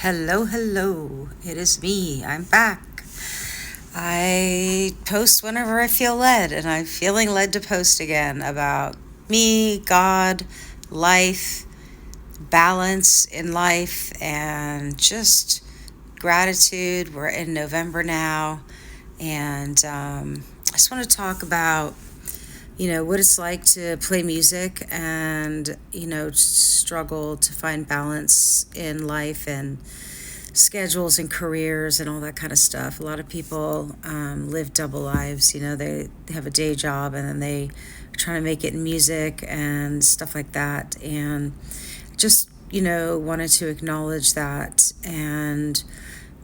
Hello, hello. It is me. I'm back. I post whenever I feel led, and I'm feeling led to post again about me, God, life, balance in life, and just gratitude. We're in November now, and I just want to talk about what it's like to play music and struggle to find balance in life and schedules and careers and all that kind of stuff. A lot of people live double lives. They have a day job and then they are trying to make it in music and stuff like that. And just, wanted to acknowledge that and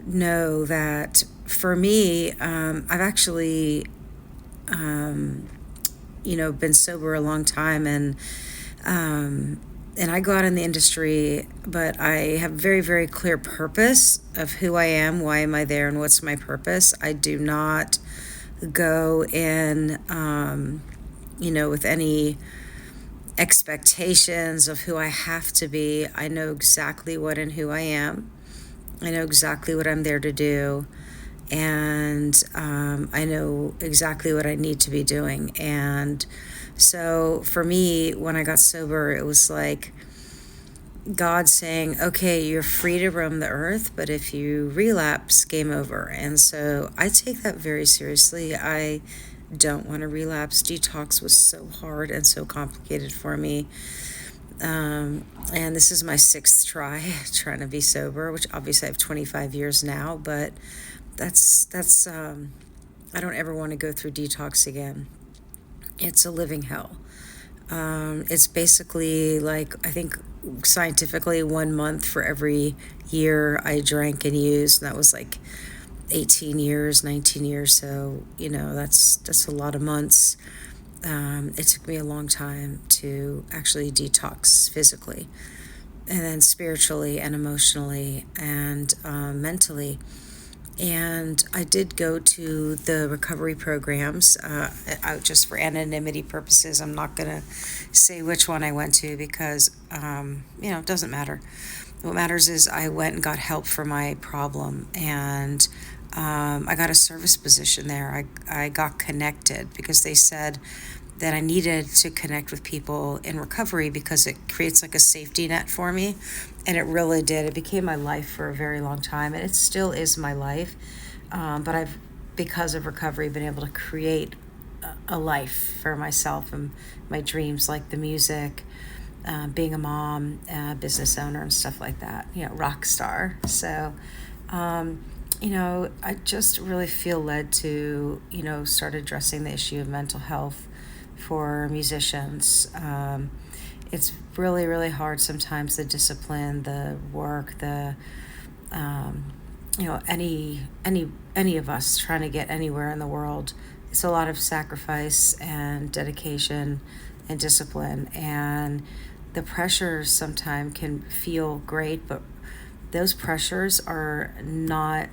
know that for me, I've actually, been sober a long time, and I go out in the industry, but I have very, very clear purpose of who I am, why am I there, and what's my purpose. I do not go in, with any expectations of who I have to be. I know exactly what and who I am. I know exactly what I'm there to do. And I know exactly what I need to be doing. And so for me, when I got sober, it was like God saying, okay, you're free to roam the earth, but if you relapse, game over. And so I take that very seriously. I don't want to relapse. Detox was so hard and so complicated for me. And this is my sixth try trying to be sober, which obviously I have 25 years now, but that's I don't ever want to go through detox again. It's a living hell. It's basically like, I think scientifically 1 month for every year I drank and used, and that was like 18 years, 19 years. So, that's a lot of months. It took me a long time to actually detox physically, and then spiritually and emotionally and mentally. And I did go to the recovery programs. Just for anonymity purposes, I'm not going to say which one I went to because, it doesn't matter. What matters is I went and got help for my problem, and I got a service position there. I got connected because they said that I needed to connect with people in recovery because it creates like a safety net for me. And it really did. It became my life for a very long time, and it still is my life. But I've, because of recovery, been able to create a life for myself and my dreams, like the music, being a mom, business owner, and stuff like that. Rock star. So, I just really feel led to, start addressing the issue of mental health for musicians. It's really, really hard sometimes, the discipline, the work, the any of us trying to get anywhere in the world. It's a lot of sacrifice and dedication and discipline, and the pressures sometimes can feel great, but those pressures are not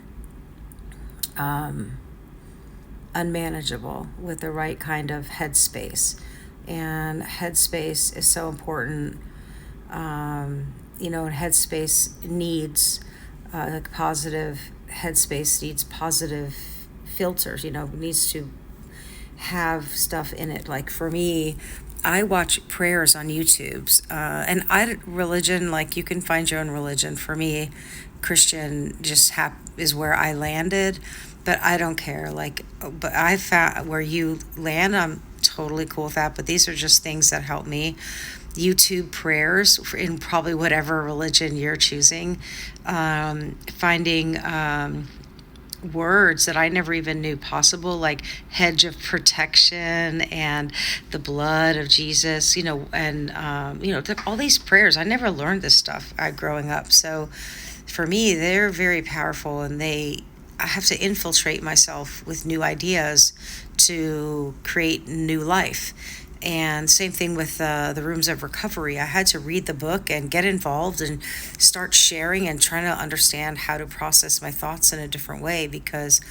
unmanageable with the right kind of headspace. And headspace is so important. And headspace needs, like positive headspace needs positive filters, needs to have stuff in it. Like for me, I watch prayers on YouTube's, and religion, like you can find your own religion. For me, Christian just is where I landed, but I don't care. But I found where you land, I'm totally cool with that. But these are just things that help me. YouTube prayers in probably whatever religion you're choosing, finding words that I never even knew possible, like hedge of protection and the blood of Jesus, and all these prayers. I never learned this stuff growing up. So for me, they're very powerful, and I have to infiltrate myself with new ideas to create new life. And same thing with the Rooms of Recovery. I had to read the book and get involved and start sharing and trying to understand how to process my thoughts in a different way, because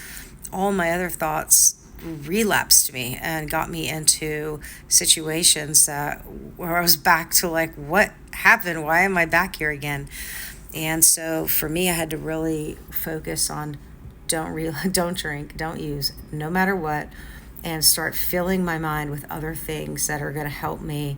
all my other thoughts relapsed me and got me into situations where I was back to like, what happened? Why am I back here again? And so for me, I had to really focus on don't drink, don't use, no matter what, and start filling my mind with other things that are going to help me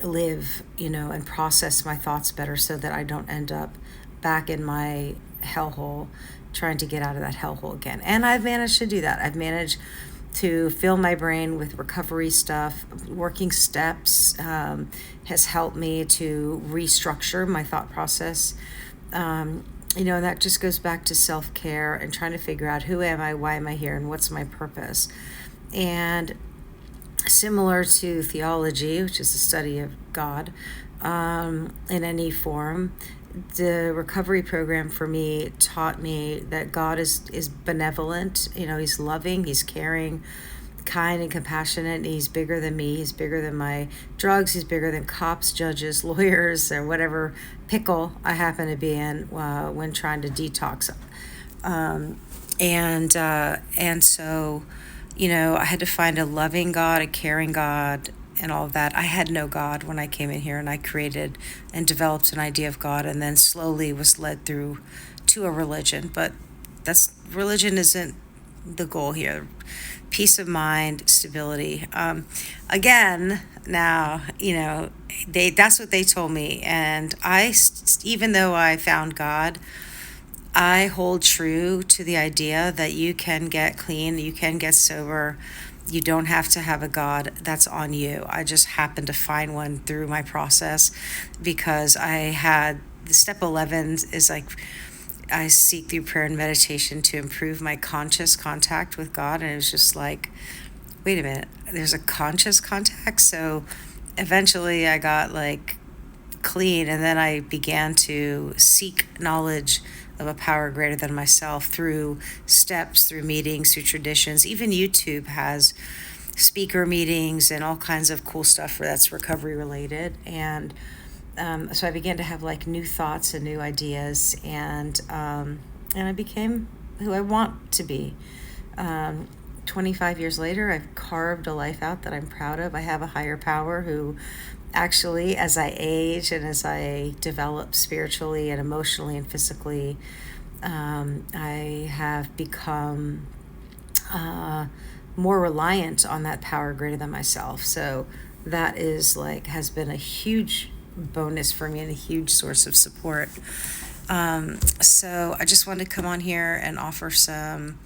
live, and process my thoughts better so that I don't end up back in my hellhole trying to get out of that hellhole again. And I've managed to do that. I've managed to fill my brain with recovery stuff. Working steps has helped me to restructure my thought process. And that just goes back to self-care and trying to figure out who am I, why am I here, and what's my purpose. And similar to theology, which is the study of God in any form, the recovery program for me taught me that God is benevolent. He's loving, he's caring, kind and compassionate, and he's bigger than me. He's bigger than my drugs. He's bigger than cops, judges, lawyers, or whatever pickle I happen to be in when trying to detox. And so, I had to find a loving God, a caring God, and all of that. I had no God when I came in here, and I created and developed an idea of God, and then slowly was led through to a religion. But religion isn't the goal here. Peace of mind, stability. Again, now, that's what they told me. And even though I found God, I hold true to the idea that you can get clean, you can get sober. You don't have to have a God. That's on you. I just happened to find one through my process because I had the step 11 is like, I seek through prayer and meditation to improve my conscious contact with God. And it was just like, wait a minute, there's a conscious contact? So eventually I got like clean, and then I began to seek knowledge of a power greater than myself through steps, through meetings, through traditions. Even YouTube has speaker meetings and all kinds of cool stuff that's recovery related. And so I began to have like new thoughts and new ideas, and I became who I want to be. 25 years later, I've carved a life out that I'm proud of. I have a higher power who actually, as I age and as I develop spiritually and emotionally and physically, I have become more reliant on that power greater than myself. So that is has been a huge bonus for me and a huge source of support. So I just wanted to come on here and offer some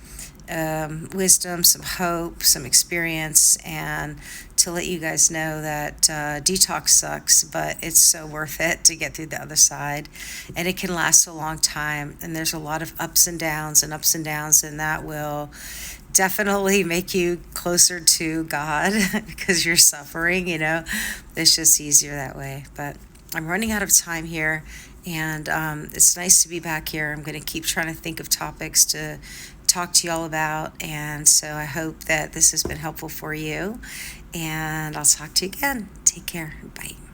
wisdom, some hope, some experience, and to let you guys know that detox sucks, but it's so worth it to get through the other side. And it can last a long time. And there's a lot of ups and downs, and that will definitely make you closer to God because you're suffering, It's just easier that way. But I'm running out of time here, and it's nice to be back here. I'm going to keep trying to think of topics to talk to y'all about, and so I hope that this has been helpful for you, and I'll talk to you again. Take care. Bye.